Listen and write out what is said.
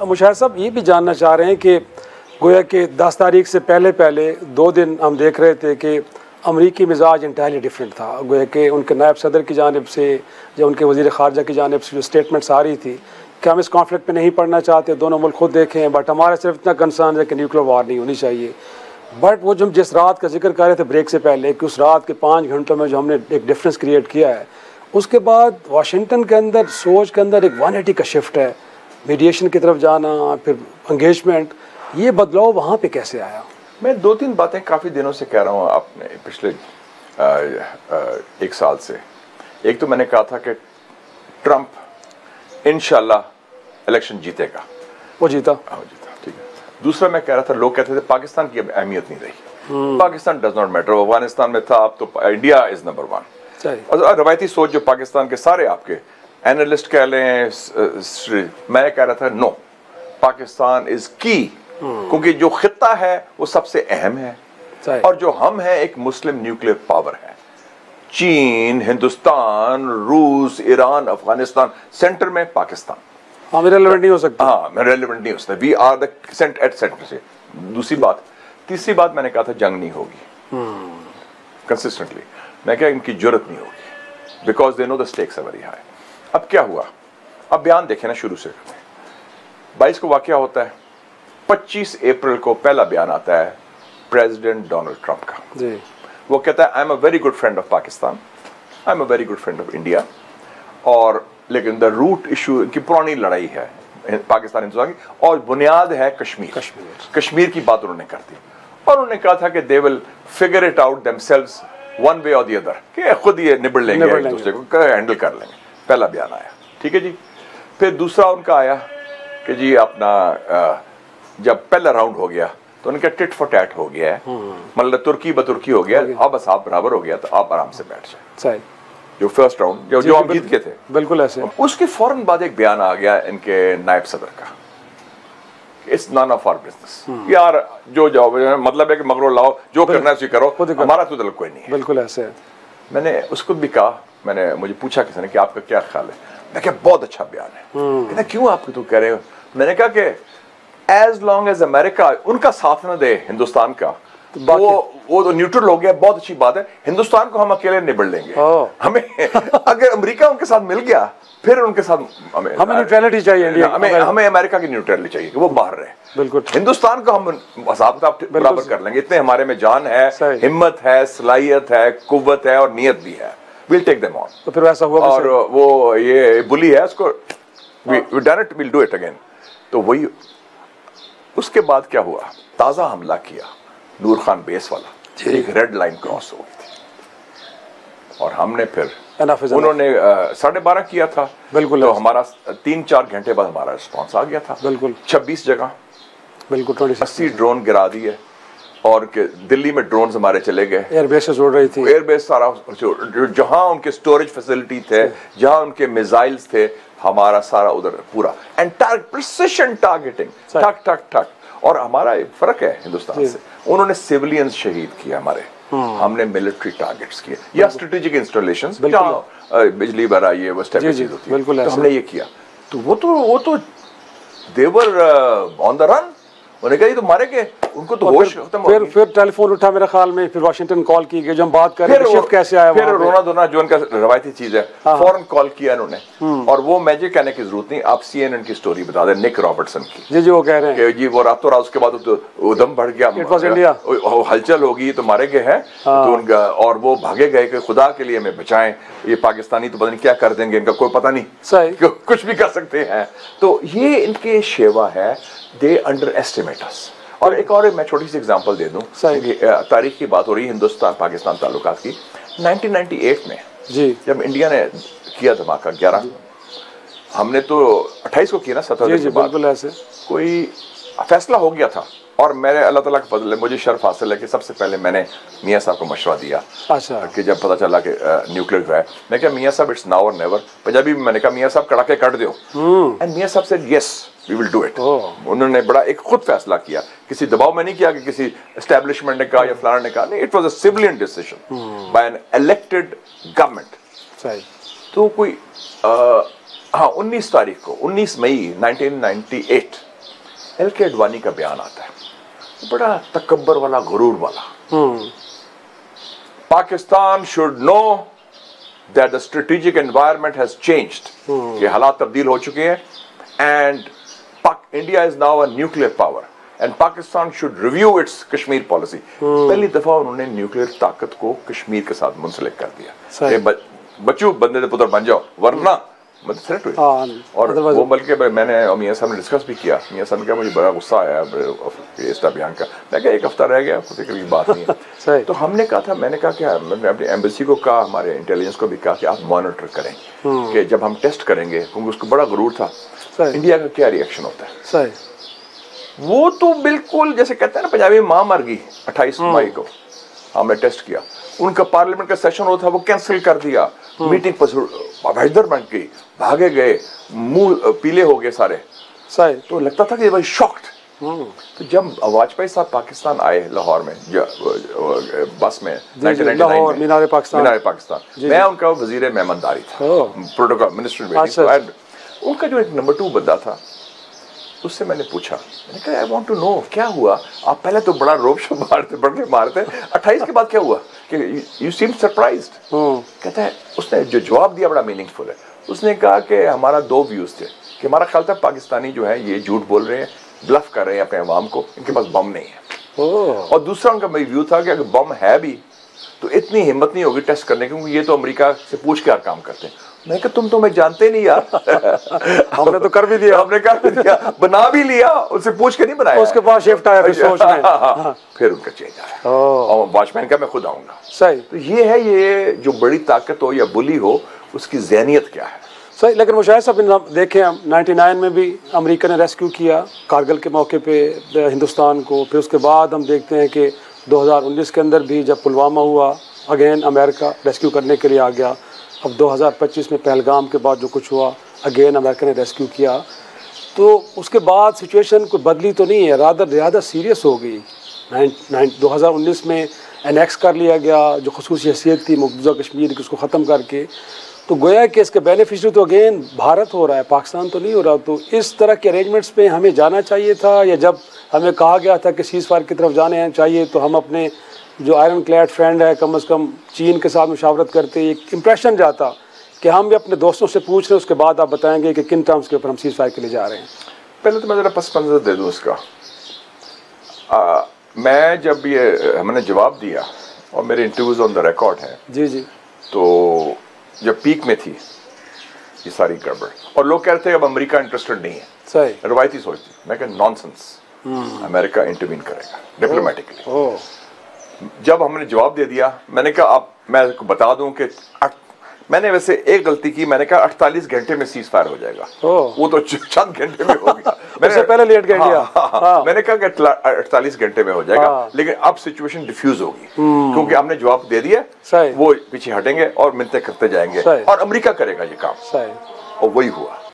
मुशाहिद साहब ये भी जानना चाह रहे हैं कि गोया कि 10 तारीख से पहले 2 दिन हम देख रहे थे कि अमरीकी मिजाज इंटायरली डिफरेंट था। गोया कि उनके नायब सदर की जानिब से या उनके वज़ीर ख़ारजा की जानिब से जो स्टेटमेंट्स आ रही थी कि हम इस कॉन्फ्लिक्ट में नहीं पड़ना चाहते, दोनों मुल्क खुद देखें, बट हमारा सिर्फ इतना कंसर्न है कि न्यूक्लियर वार नहीं होनी चाहिए। बट वो जो जिस रात का जिक्र कर रहे थे ब्रेक से पहले कि उस रात के 5 घंटों में जो हमने एक डिफरेंस क्रिएट किया है, उसके बाद वाशिंगटन के अंदर सोच के अंदर एक 180 का शिफ्ट है, मीडिएशन की तरफ जाना, फिर एंगेजमेंट, ये बदलाव वहाँ पे कैसे आया? मैं 2-3 बातें काफ़ी दिनों से कह रहा हूँ, आपने पिछले 1 साल से। एक तो मैंने कहा था कि ट्रंप इंशाल्लाह इलेक्शन जीतेगा, वो जीता। हाँ जीता, ठीक है। दूसरा मैं कह रहा था, लोग कहते थे पाकिस्तान की अब अहमियत नहीं रही, Pakistan does not matter, Afghanistan में था, अब तो इंडिया इज नंबर 1। और रवायती सोच जो पाकिस्तान के सारे आपके एनालिस्ट कह लें, मैं कह रहा था नो, पाकिस्तान इज की, क्योंकि जो खित्ता है वो सबसे अहम है, और जो हम हैं एक मुस्लिम न्यूक्लियर पावर है। चीन, हिंदुस्तान, रूस, ईरान, अफगानिस्तान, सेंटर में पाकिस्तान। हमें रेलेवेंट नहीं हो सकता। हाँ, रेलेवेंट नहीं हो सकता। वी आर द सेंटर से। दूसरी बात, तीसरी बात मैंने कहा था जंग नहीं होगी कंसिस्टेंटली। मैं क्या, इनकी जरूरत नहीं होगी, because they know the stakes are very high. अब क्या हुआ? अब बयान देखे ना, शुरू से 22 को वाकया होता है, 25 अप्रैल को पहला बयान आता है प्रेसिडेंट डोनाल्ड ट्रंप का जी। वो कहता है I am a very good friend of Pakistan, I am a very good friend of India, और लेकिन द रूट इशू की पुरानी लड़ाई है पाकिस्तान हिंदुस्तान की, और बुनियाद है कश्मीर की बात उन्होंने कर दी। और उन्होंने कहा था कि they will figure it out themselves one way और द अदर, कि खुद ये निबड़ लेंगे, एक दूसरे को हैंडल कर लेंगे। पहला बयान आया, ठीक है जी। फिर दूसरा उनका आया कि जी अपना जब पहला राउंड हो गया तो उनका टिट फॉर टैट हो गया है, मतलब तुर्की बतुर्की हो गया, अब बस आप बराबर हो गया, तो आप आराम से बैठ जाए। जो फर्स्ट राउंड जो हम जीत के थे, बिल्कुल ऐसे। उसके फौरन बाद एक बयान आ गया इनके नायब सदर का, it's none of our business, यार जो जाओ, मतलब है कि मगरो लाओ, जो करना है उसे करो, हमारा तो दिल कोई नहीं है। बिल्कुल ऐसे। मैंने उसको भी कहा, मैंने मुझे पूछा किसी ने कि आपका क्या ख्याल है, मैं क्या बहुत अच्छा बयान है। कहते क्यों आप तो कह रहे हो? मैंने कहा कि एज लॉन्ग एज अमेरिका उनका साथ न दे हिंदुस्तान का, वो तो न्यूट्रल हो गया, बहुत अच्छी बात है, हिंदुस्तान को हम अकेले निबड़ लेंगे। हमें अगर अमेरिका उनके साथ मिल गया, फिर उनके साथ हमें न्यूट्रलिटी चाहिए इंडिया, हमें अमेरिका की न्यूट्रलिटी चाहिए कि वो बाहर रहे। बिल्कुल, हिंदुस्तान को हम हिसाब बराबर कर लेंगे, इतने हमारे में जान है, हिम्मत है, सलाहियत है, कुव्वत है और नियत भी है। Will take them on. तो फिर वैसा हुआ, और वो ये बुली है, उसको we done it, will do it again. तो वही उसके बाद क्या हुआ, ताजा हमला किया नूर खान बेस वाला, एक रेड लाइन क्रॉस हो गई थी, और हमने फिर उन्होंने 12:30 किया था, बिल्कुल, तो हमारा 3-4 घंटे बाद हमारा रिस्पॉन्स आ गया था। बिल्कुल 26 जगह, बिल्कुल 80 ड्रोन गिरा दिए, और दिल्ली में ड्रोन हमारे चले गए, एयरबेस से उड़ रही थी, एयरबेस सारा, जहां उनके स्टोरेज फैसिलिटी थे, जहां उनके मिसाइल्स थे, हमारा सारा उधर पूरा एंटायर प्रिसिशन टारगेटिंग, ठक ठक ठक। और हमारा फर्क है हिंदुस्तान से, उन्होंने सिविलियंस शहीद किए हमारे, हमने मिलिट्री टारगेट्स किए या स्ट्रेटेजिक इंस्टॉलेशंस, बिजली बरा ये वो स्टेप होती है, तो हमने ये किया। तो वो तो देवर ऑन द रन, उन्होंने कहा ये तो मारे गए, उनको तो होश खत्म हो गई। फिर टेलीफोन उठा मेरे ख्याल में, फिर वाशिंगटन कॉल की गई, जो हम बात कर रहे हैं शिफ्ट कैसे आया, फिर रोना धोना जो उनका रवायती चीज है, फौरन कॉल किया इन्होंने। और वो मुझे कहने की जरूरत नहीं, आप CNN की स्टोरी बता दें, निक रॉबर्टसन की, जी जी, वो कह रहे हैं कि जी वो रातों रात उसके बाद तो दम बढ़ गया, इंडिया हलचल होगी, तो मारे गए हैं, तो उनका, और वो भागे गए कि खुदा के लिए हमें बचाएं, ये पाकिस्तानी तो पता नहीं क्या कर देंगे, इनका कोई पता नहीं, कुछ भी कर सकते हैं। तो ये इनके शेवा है, दे अंडर एस्टिमेट अस। और एक और मैं छोटी सी एग्जांपल दे दूं, तारीख की बात हो रही है हिंदुस्तान पाकिस्तान ताल्लुकात की, 1998 में जी, जब इंडिया ने किया धमाका 11, हमने तो 28 को किया ना, 17 के बाद, बिल्कुल ऐसे कोई फैसला हो गया था। और मेरे अल्लाह ताला का फजल है, मुझे शर्फ हासिल है कि सबसे पहले मैंने मियाँ साहब को मशवरा दिया। अच्छा। कि जब पता चला कि न्यूक्लियर है, मैं क्या मियाँ साहब इट्स नाउ और नेवर, पंजाबी में मैंने कहा मियाँ साहब कड़ाके काट दो, एंड मियाँ साहब said yes we will do it. उन्होंने बड़ा एक खुद फैसला किया, किसी दबाव में नहीं किया कि किसी एस्टेब्लिशमेंट ने कहा या फलाना ने कहा, नहीं, it was a civilian decision by an elected government. तो कोई हाँ 19 तारीख को 19 मई 1998 LK अडवाणी का बयान आता है, बड़ा तकब्बर वाला, गुरूर वाला। Pakistan should know that the strategic environment has changed, कि हालात तब्दील हो चुके हैं, and India is now a nuclear power and Pakistan should review it's Kashmir policy. पहली दफा उन्होंने न्यूक्लियर ताकत को कश्मीर के साथ मुंसलिक कर दिया। बच्चों बंदे दे पुत्र बन जाओ वरना मतलब थ्रेट हुई। और वो बल्कि मैंने मियां साहब ने डिस्कस भी किया। मियां साहब ने कहा मुझे बड़ा गुस्सा आया इस अभियान का। मैं कहा एक हफ्ता रह गया, फिक्र की बात नहीं है। तो हमने कहा था, मैंने कहा कि मैंने अपनी एम्बेसी को कहा, हमारे इंटेलिजेंस को भी कहा कि आप मॉनिटर करें कि जब हम टेस्ट करेंगे, क्योंकि उसको बड़ा गुरूर था इंडिया का क्या रिएक्शन होता है। वो तो बिल्कुल जैसे कहते हैं ना पंजाबी में मां मर गई। 28 मई को हमने टेस्ट किया, उनका पार्लियामेंट का सेशन होता था वो कैंसिल कर दिया, मीटिंग पर हैदर बन गई, भागे गए, मुंह पीले हो गए सारे। तो लगता था कि भाई शॉक्ड। तो जब वाजपेयी साहब पाकिस्तान आए लाहौर में बस में 1999 में, मीनार पाकिस्तान, मैं उनका वजीर मेहमानदारी था, प्रोटोकॉल मिनिस्टर। उनका जो एक नंबर 2 बंदा था, उससे मैंने पूछा, मैंने कहा आई वांट टू नो क्या हुआ, आप पहले तो बड़ा रोब शोब मारते, बढ़ के मारते, 28 के बाद क्या हुआ कि यू सीम सरप्राइज्ड। कहता है, उसने जो जवाब दिया बड़ा मीनिंगफुल है। उसने कहा कि हमारा 2 व्यूज थे, कि हमारा ख्याल था पाकिस्तानी जो है ये झूठ बोल रहे हैं, ब्लफ कर रहे हैं अपने अवाम को, इनके पास बम नहीं है। और दूसरा उनका व्यू था कि अगर बम है भी तो इतनी हिम्मत नहीं होगी टेस्ट करने की, क्योंकि ये तो अमेरिका से पूछ के हर काम करते हैं। मैं कहा तुम तो मैं जानते नहीं यार। हमने तो कर भी दिया, हमने कर भी दिया, बना भी लिया, उससे पूछ के नहीं बनाया। उसके बाद शिफ्ट आया फिर सोच में। फिर उनका चेंज आया और वॉचमैन का मैं खुद आऊंगा। सही। तो ये है, ये जो बड़ी ताकत हो या बुली हो, उसकी ज़हनियत क्या है। सही। लेकिन मुशाहिद साहब देखें, हम 99 में भी अमेरिका ने रेस्क्यू किया कारगिल के मौके पे हिंदुस्तान को। फिर उसके बाद हम देखते हैं कि 2019 के अंदर भी जब पुलवामा हुआ, अगेन अमेरिका रेस्क्यू करने के लिए आ गया। अब 2025 में पहलगाम के बाद जो कुछ हुआ, अगेन अमेरिका ने रेस्क्यू किया। तो उसके बाद सिचुएशन कोई बदली तो नहीं है, रादर ज़्यादा सीरियस हो गई। 2019 में एनेक्स कर लिया गया जो खसूसी हैसियत थी मकबूजा कश्मीर की, उसको ख़त्म करके। तो गोया कि इसके बेनिफिशरी तो अगेन भारत हो रहा है, पाकिस्तान तो नहीं हो रहा। तो इस तरह के अरेंजमेंट्स पे हमें जाना चाहिए था, या जब हमें कहा गया था कि सीज़ फायर की तरफ जाने चाहिए तो हम अपने जो आयरन क्लैड फ्रेंड है कम से कम चीन के साथ मुशावरत करते, एक इम्प्रेशन जाता कि हम भी अपने दोस्तों से पूछ रहे हैं, उसके बाद आप बताएंगे कि किन टर्म्स के ऊपर हम सीज़ फायर के लिए जा रहे हैं। पहले तो मैं ज़रा पस मंज़र दे दूँ उसका। मैं जब ये हमने जवाब दिया और मेरे इंटरव्यूज़ ऑन द रिकॉर्ड है जी जी, तो जब पीक में थी ये सारी गड़बड़, और लोग कहते हैं अब अमेरिका इंटरेस्टेड नहीं है। सही, रवायती सोचती। मैं कहा नॉनसेंस, अमेरिका इंटरवीन करेगा डिप्लोमेटिकली। जब हमने जवाब दे दिया, मैंने कहा अब मैं बता दूं कि मैंने वैसे एक गलती की, मैंने कहा 48 घंटे में सीज फायर हो जाएगा। वो तो चंद घंटे में हो गया। मैंने पहले लेट गया इंडिया। मैंने कहा कि 48 घंटे में हो जाएगा, लेकिन अब सिचुएशन डिफ्यूज होगी क्योंकि हमने जवाब दे दिया, वो पीछे हटेंगे और मिलते करते जाएंगे और अमेरिका करेगा ये काम, और वही हुआ।